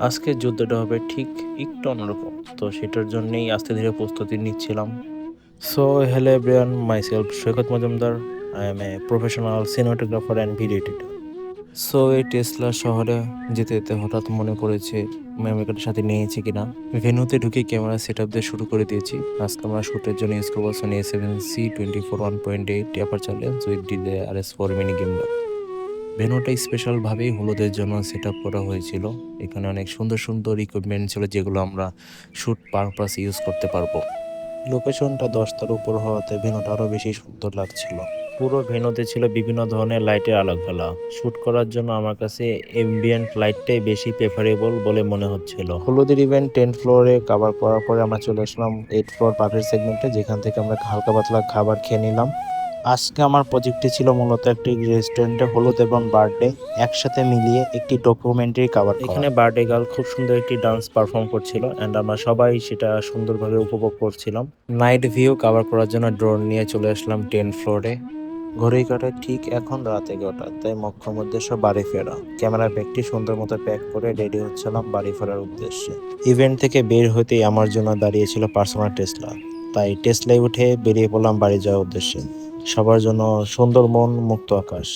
আজকের যুদ্ধটা হবে ঠিক একটু অন্যরকম। তো সেটার জন্যেই আস্তে ধীরে প্রস্তুতি নিচ্ছিলাম। So hello everyone, myself Saikat Majumdar. I M a professional cinematographer and video editor. So এই টেসলা শহরে যেতে যেতে হঠাৎ মনে পড়েছে মেমোরিকার্ডের সাথে নিয়েছি কিনা। ভেন্যুতে ঢুকে ক্যামেরা সেট আপ দিয়ে শুরু করে দিয়েছি। আজকে আমরা শ্যুটের জন্য ইউজ করবো Sony A7C24 1.8 aperture lens with DJI-RS4 mini gimbal. ভেন্যুটা স্পেশালভাবেই হলুদের জন্য সেট আপ করা হয়েছিল। এখানে অনেক সুন্দর সুন্দর ইকুইপমেন্ট ছিল যেগুলো আমরা শ্যুট পারপাস ইউজ করতে পারবো। লোকেশনটা 10টার উপর হওয়াতে ভেন্যুটা আরও বেশি সুন্দর লাগছিল। পুরো ভেন্যুতে ছিল বিভিন্ন ধরনের লাইটের আলোকফেলা। শ্যুট করার জন্য আমার কাছে এমবিয়েন্ট লাইটটাই বেশি প্রেফারেবল বলে মনে হচ্ছিল। হলুদের ইভেন্ট 10 ফ্লোরে কভার করার পরে আমরা চলে আসলাম 8 ফ্লোর পাফের সেগমেন্টে, যেখান থেকে আমরা হালকা পাতলা খাবার খেয়ে নিলাম। আজকে আমার প্রজেক্টটি ছিল মূলত একটি রেস্টুরেন্টে হলুদ এবং বার্থডে একসাথে মিলিয়ে একটি ডকুমেন্টারি কভার করা। এখানে বার্থডে গার্ল খুব সুন্দর একটি ডান্স পারফর্ম করছিল অ্যান্ড আমরা সবাই সেটা সুন্দরভাবে উপভোগ করছিলাম। নাইট ভিউ কভার করার জন্য ড্রোন নিয়ে চলে আসলাম 10 ফ্লোরে। ঘড়ি কাটায় ঠিক এখন রাত 11টা, তাই মুখ্য উদ্দেশ্য বাড়ি ফেরা। ক্যামেরা ব্যাগটি সুন্দর মতো প্যাক করে রেডি হচ্ছিলাম বাড়ি ফেরার উদ্দেশ্যে। ইভেন্ট থেকে বের হতেই আমার জন্য দাঁড়িয়েছিল পার্সোনাল টেসলা, তাই টেসলায় উঠে বেরিয়ে পড়লাম বাড়ি যাওয়ার উদ্দেশ্যে। সবার জন্য সুন্দর মন, মুক্ত আকাশ।